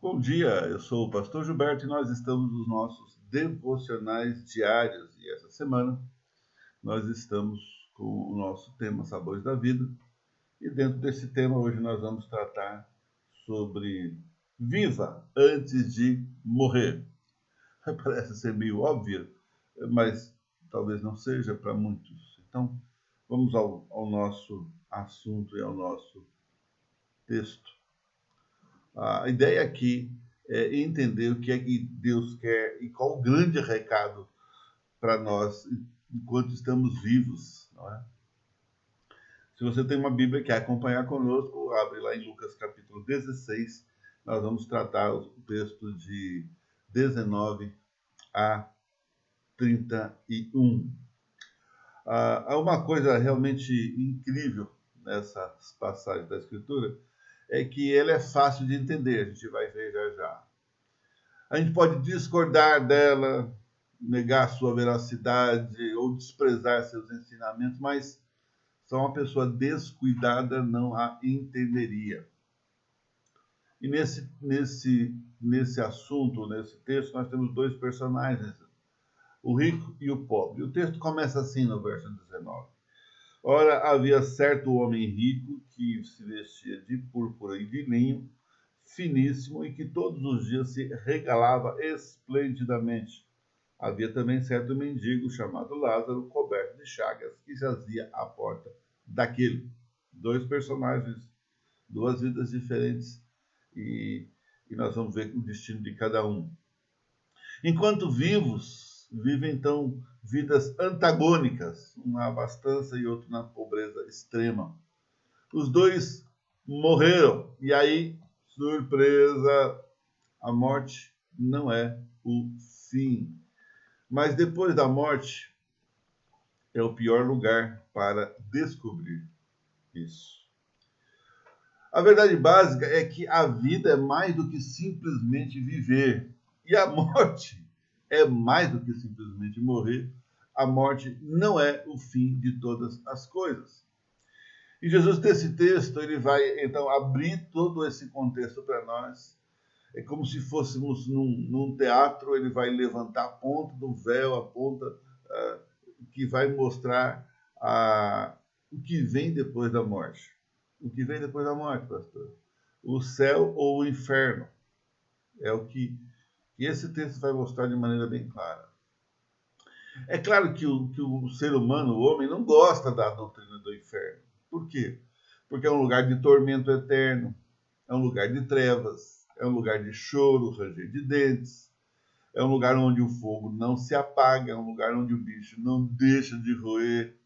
Bom dia, eu sou o pastor Gilberto e nós estamos nos nossos devocionais diários. E essa semana nós estamos com o nosso tema Sabores da Vida. E dentro desse tema hoje nós vamos tratar sobre viva antes de morrer. Parece ser meio óbvio, mas talvez não seja para muitos. Então vamos ao nosso assunto e ao nosso texto. A ideia aqui é entender o que é que Deus quer e qual o grande recado para nós enquanto estamos vivos, não é? Se você tem uma Bíblia e quer acompanhar conosco, abre lá em Lucas capítulo 16, nós vamos tratar o texto de 19 a 31. Há uma coisa realmente incrível nessas passagens da Escritura, é que ela é fácil de entender, a gente vai ver já já. A gente pode discordar dela, negar sua veracidade ou desprezar seus ensinamentos, mas só uma pessoa descuidada não a entenderia. E nesse assunto, nesse texto, nós temos dois personagens, o rico e o pobre. O texto começa assim no verso 19. Ora, havia certo homem rico que se vestia de púrpura e de linho finíssimo e que todos os dias se regalava esplendidamente. Havia também certo mendigo chamado Lázaro, coberto de chagas, que jazia à porta daquele. Dois personagens, duas vidas diferentes, e nós vamos ver o destino de cada um. Enquanto vivos, vivem então vidas antagônicas, um na abastança e outro na pobreza extrema. Os dois morreram, e aí, surpresa, a morte não é o fim. Mas depois da morte é o pior lugar para descobrir isso. A verdade básica é que a vida é mais do que simplesmente viver. E a morte é mais do que simplesmente morrer. A morte não é o fim de todas as coisas. E Jesus, nesse texto, ele vai, então, abrir todo esse contexto para nós. É como se fôssemos num teatro, ele vai levantar a ponta do véu, a ponta que vai mostrar o que vem depois da morte. O que vem depois da morte, pastor? O céu ou o inferno. É o que esse texto vai mostrar de maneira bem clara. É claro que o ser humano, o homem, não gosta da doutrina do inferno. Por quê? Porque é um lugar de tormento eterno, é um lugar de trevas, é um lugar de choro, ranger de dentes, é um lugar onde o fogo não se apaga, é um lugar onde o bicho não deixa de roer,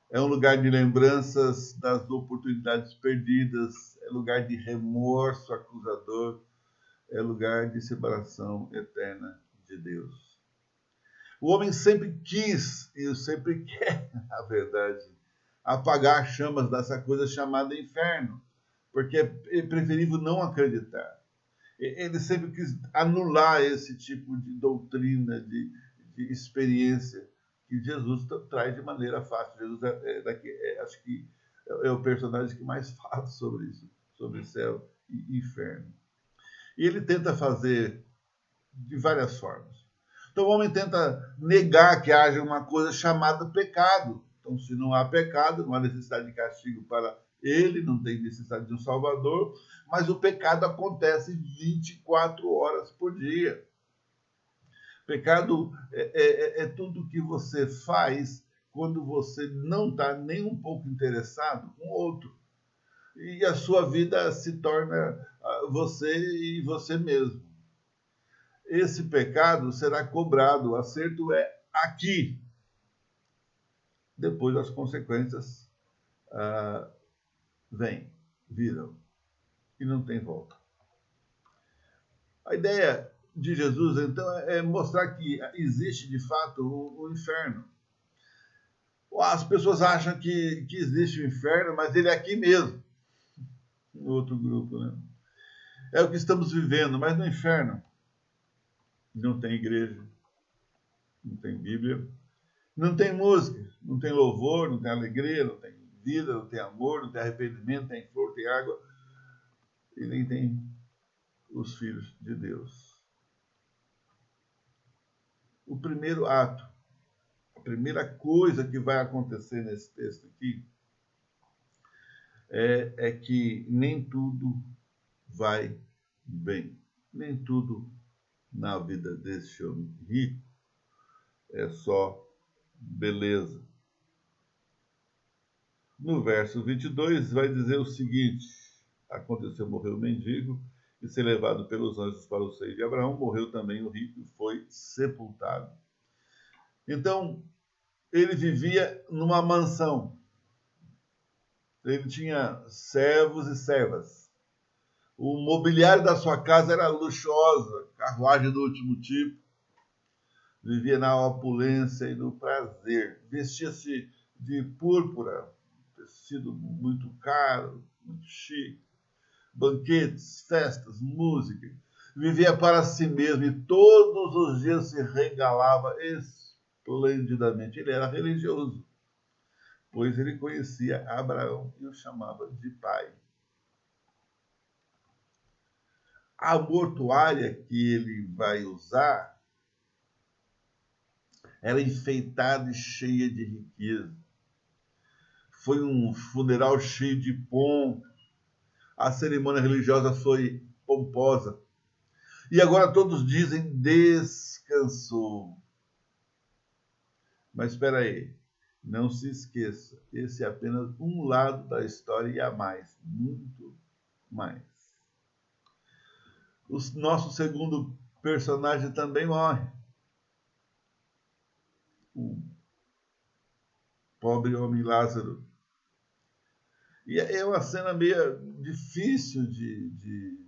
é um lugar de lembranças das oportunidades perdidas, é lugar de remorso acusador, é lugar de separação eterna de Deus. O homem sempre quis e sempre quer, na verdade, apagar as chamas dessa coisa chamada inferno, porque é preferível não acreditar. Ele sempre quis anular esse tipo de doutrina, de experiência que Jesus traz de maneira fácil. Jesus acho que é o personagem que mais fala sobre isso, sobre céu e inferno. E ele tenta fazer de várias formas. Então o homem tenta negar que haja uma coisa chamada pecado. Então, se não há pecado, não há necessidade de castigo para ele, não tem necessidade de um salvador, mas o pecado acontece 24 horas por dia. Pecado é tudo que você faz quando você não está nem um pouco interessado com o outro. E a sua vida se torna você e você mesmo. Esse pecado será cobrado, o acerto é aqui. Depois as consequências viram, e não tem volta. A ideia de Jesus, então, é mostrar que existe, de fato, o inferno. As pessoas acham que existe o inferno, mas ele é aqui mesmo. No outro grupo, né? É o que estamos vivendo, mas no inferno não tem igreja, não tem Bíblia, não tem música, não tem louvor, não tem alegria, não tem vida, não tem amor, não tem arrependimento, não tem flor, não tem água, e nem tem os filhos de Deus. O primeiro ato, a primeira coisa que vai acontecer nesse texto aqui é que nem tudo vai bem. Nem tudo na vida desse homem rico é só beleza. No verso 22 vai dizer o seguinte: aconteceu, morreu o mendigo, e ser levado pelos anjos para o seio de Abraão, morreu também o rico e foi sepultado. Então, ele vivia numa mansão. Ele tinha servos e servas. O mobiliário da sua casa era luxuosa, carruagem do último tipo. Vivia na opulência e no prazer. Vestia-se de púrpura, tecido muito caro, muito chique. Banquetes, festas, música. Vivia para si mesmo e todos os dias se regalava esplendidamente. Ele era religioso, pois ele conhecia Abraão e o chamava de pai. A mortuária que ele vai usar era enfeitada e cheia de riqueza. Foi um funeral cheio de pompa. A cerimônia religiosa foi pomposa. E agora todos dizem descansou. Mas espera aí, não se esqueça, esse é apenas um lado da história e há mais, muito mais. O nosso segundo personagem também morre. O pobre homem Lázaro. E é uma cena meio difícil de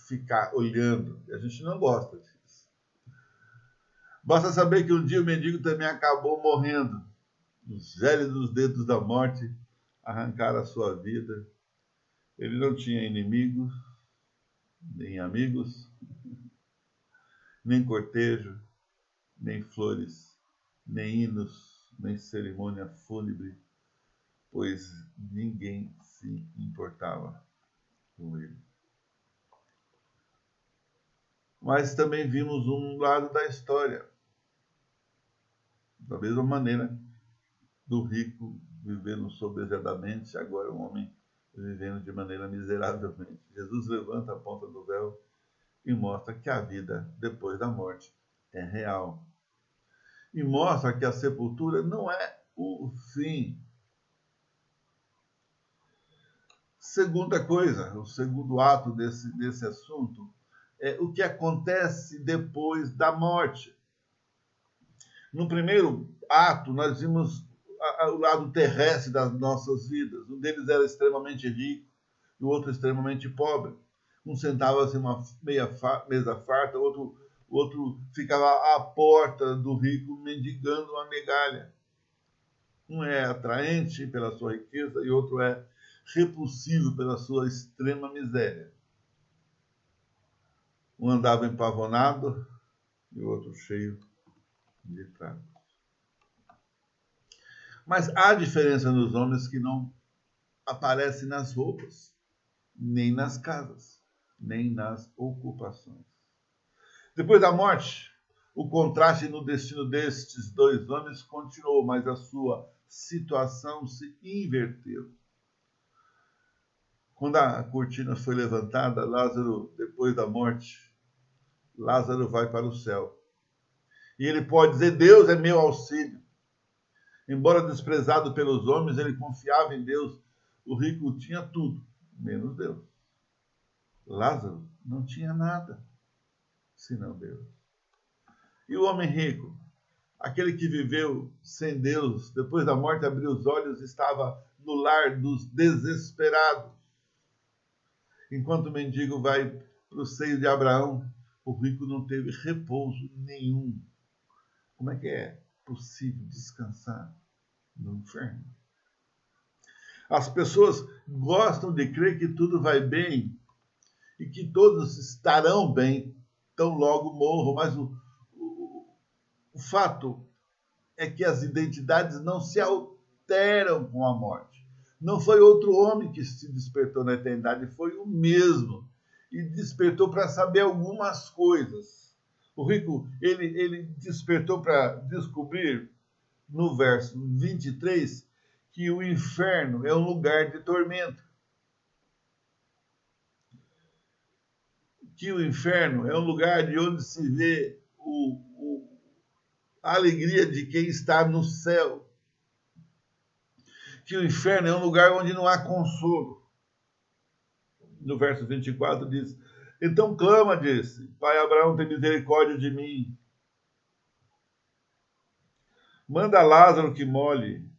ficar olhando. A gente não gosta disso. Basta saber que um dia o mendigo também acabou morrendo. Os gélidos dedos da morte arrancaram a sua vida. Ele não tinha inimigos, nem amigos, nem cortejo, nem flores, nem hinos, nem cerimônia fúnebre, pois ninguém se importava com ele. Mas também vimos um lado da história. Da mesma maneira, do rico vivendo soberbamente, agora um homem vivendo de maneira miseravelmente. Jesus levanta a ponta do véu e mostra que a vida depois da morte é real. E mostra que a sepultura não é o fim. Segunda coisa, o segundo ato desse assunto, é o que acontece depois da morte. No primeiro ato, nós vimos o lado terrestre das nossas vidas. Um deles era extremamente rico e o outro extremamente pobre. Um sentava-se uma mesa farta, o outro ficava à porta do rico mendigando uma migalha. Um é atraente pela sua riqueza e outro é repulsivo pela sua extrema miséria. Um andava empavonado e o outro cheio de trapos. Mas há diferença nos homens que não aparece nas roupas, nem nas casas, nem nas ocupações. Depois da morte, o contraste no destino destes dois homens continuou, mas a sua situação se inverteu. Quando a cortina foi levantada, Lázaro, depois da morte, Lázaro vai para o céu. E ele pode dizer: Deus é meu auxílio. Embora desprezado pelos homens, ele confiava em Deus. O rico tinha tudo, menos Deus. Lázaro não tinha nada, senão Deus. E o homem rico, aquele que viveu sem Deus, depois da morte abriu os olhos, estava no lar dos desesperados. Enquanto o mendigo vai para o seio de Abraão, o rico não teve repouso nenhum. Como é que é possível descansar no inferno? As pessoas gostam de crer que tudo vai bem e que todos estarão bem, tão logo morram, mas o fato é que as identidades não se alteram com a morte. Não foi outro homem que se despertou na eternidade, foi o mesmo. e despertou para saber algumas coisas. O rico, ele despertou para descobrir, no verso 23, que o inferno é um lugar de tormento. Que o inferno é um lugar de onde se vê a alegria de quem está no céu. Que o inferno é um lugar onde não há consolo. No verso 24 diz: então clama, disse, Pai Abraão, tem misericórdia de mim. Manda Lázaro que molhe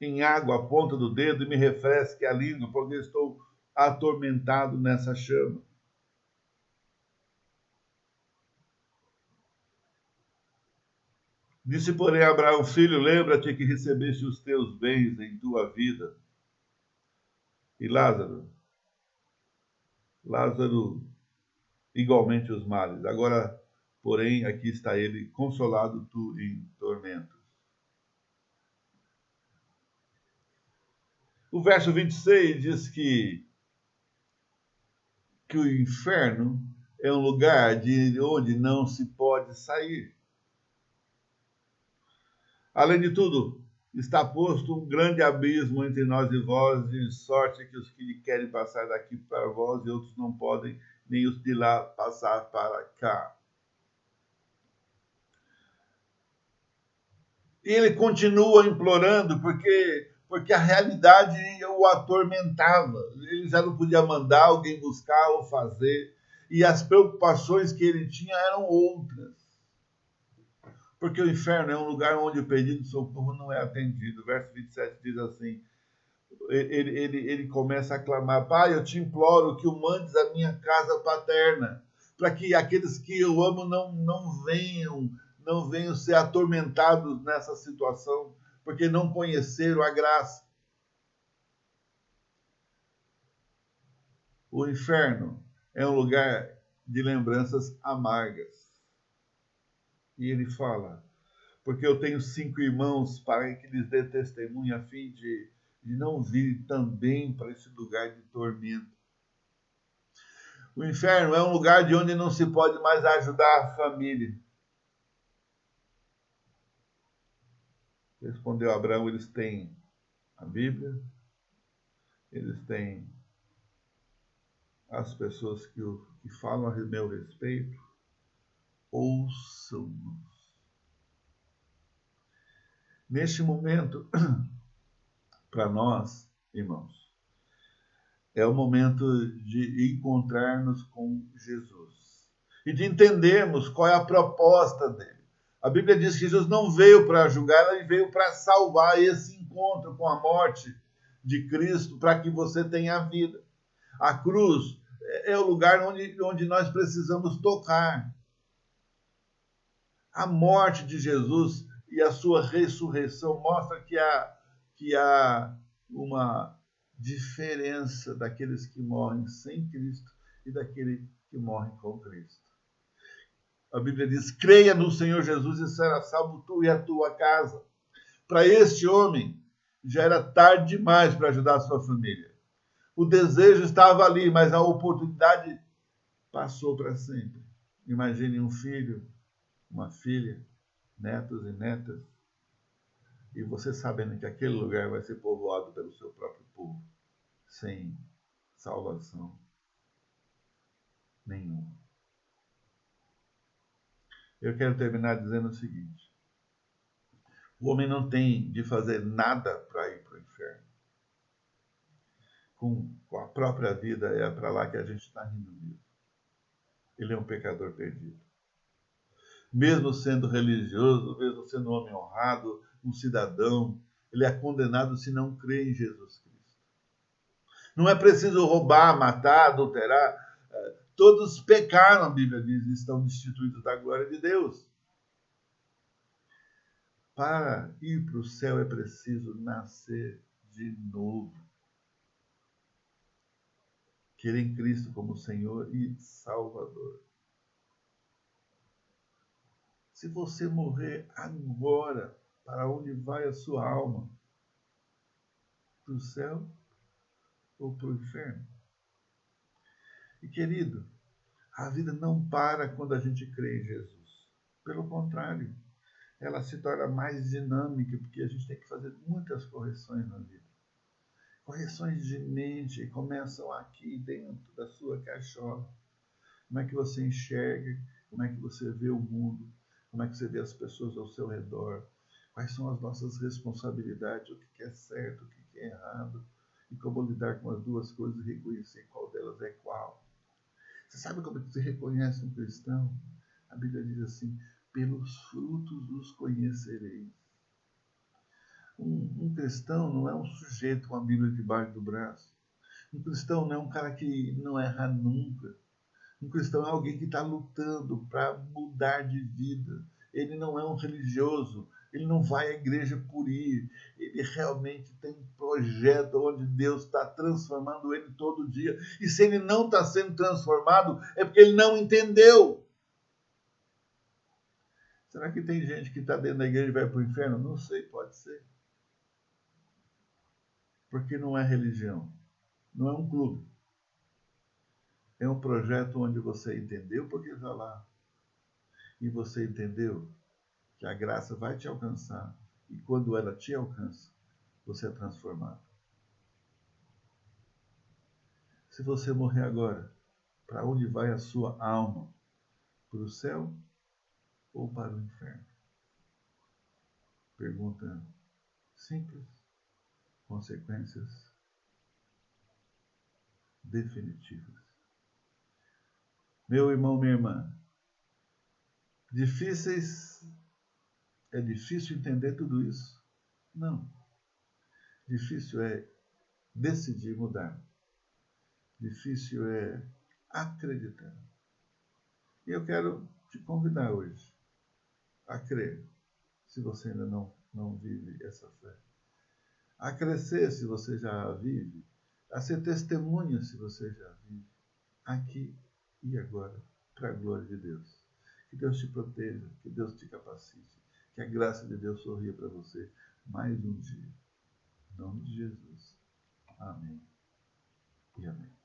em água a ponta do dedo e me refresque a língua, porque estou atormentado nessa chama. Disse, porém, Abraão, filho, lembra-te que recebeste os teus bens em tua vida. E Lázaro, igualmente os males. Agora, porém, aqui está ele, consolado tu em tormentos. O verso 26 diz que o inferno é um lugar de onde não se pode sair. Além de tudo, está posto um grande abismo entre nós e vós, de sorte que os que querem passar daqui para vós e outros não podem, nem os de lá passar para cá. E ele continua implorando, porque a realidade o atormentava. Ele já não podia mandar alguém buscar ou fazer, e as preocupações que ele tinha eram outras. Porque o inferno é um lugar onde o pedido de socorro não é atendido. O verso 27 diz assim, ele começa a clamar, Pai, eu te imploro que o mandes à minha casa paterna, para que aqueles que eu amo não venham ser atormentados nessa situação, porque não conheceram a graça. O inferno é um lugar de lembranças amargas. E ele fala, porque eu tenho 5 irmãos para que lhes dê testemunho, a fim de não vir também para esse lugar de tormento. O inferno é um lugar de onde não se pode mais ajudar a família. Respondeu Abraão, eles têm a Bíblia, eles têm as pessoas que falam a meu respeito, ouçam-nos. Neste momento, para nós, irmãos, é o momento de encontrar-nos com Jesus e de entendermos qual é a proposta dele. A Bíblia diz que Jesus não veio para julgar, ele veio para salvar esse encontro com a morte de Cristo, para que você tenha a vida. A cruz é o lugar onde nós precisamos tocar. A morte de Jesus e a sua ressurreição mostra que há uma diferença daqueles que morrem sem Cristo e daquele que morre com Cristo. A Bíblia diz, creia no Senhor Jesus e será salvo tu e a tua casa. Para este homem, já era tarde demais para ajudar a sua família. O desejo estava ali, mas a oportunidade passou para sempre. Imagine um filho, uma filha, netos e netas, e você sabendo que aquele lugar vai ser povoado pelo seu próprio povo, sem salvação nenhuma. Eu quero terminar dizendo o seguinte, o homem não tem de fazer nada para ir para o inferno. Com a própria vida é para lá que a gente está indo mesmo. Ele é um pecador perdido. Mesmo sendo religioso, mesmo sendo um homem honrado, um cidadão, ele é condenado se não crê em Jesus Cristo. Não é preciso roubar, matar, adulterar. Todos pecaram, a Bíblia diz, e estão destituídos da glória de Deus. Para ir para o céu é preciso nascer de novo. Crer em Cristo como Senhor e Salvador. Se você morrer agora, para onde vai a sua alma? Para o céu ou para o inferno? E querido, a vida não para quando a gente crê em Jesus. Pelo contrário, ela se torna mais dinâmica, porque a gente tem que fazer muitas correções na vida. Correções de mente começam aqui dentro da sua caixola. Como é que você enxerga? Como é que você vê o mundo? Como é que você vê as pessoas ao seu redor? Quais são as nossas responsabilidades? O que é certo, o que é errado? E como lidar com as duas coisas e reconhecer qual delas é qual? Você sabe como você reconhece um cristão? A Bíblia diz assim, pelos frutos os conhecereis. Um cristão não é um sujeito com a Bíblia debaixo do braço. Um cristão não é um cara que não erra nunca. Um cristão é alguém que está lutando para mudar de vida. Ele não é um religioso. Ele não vai à igreja por ir. Ele realmente tem um projeto onde Deus está transformando ele todo dia. E se ele não está sendo transformado, é porque ele não entendeu. Será que tem gente que está dentro da igreja e vai para o inferno? Não sei, pode ser. Porque não é religião. Não é um clube. É um projeto onde você entendeu porque está lá. E você entendeu que a graça vai te alcançar. E quando ela te alcança, você é transformado. Se você morrer agora, para onde vai a sua alma? Para o céu ou para o inferno? Pergunta simples, consequências definitivas. Meu irmão, minha irmã, é difícil entender tudo isso? Não. Difícil é decidir mudar. Difícil é acreditar. E eu quero te convidar hoje a crer, se você ainda não vive essa fé. A crescer, se você já a vive. A ser testemunha, se você já vive. Aqui e agora, para a glória de Deus. Que Deus te proteja, que Deus te capacite, que a graça de Deus sorria para você mais um dia. Em nome de Jesus. Amém e amém.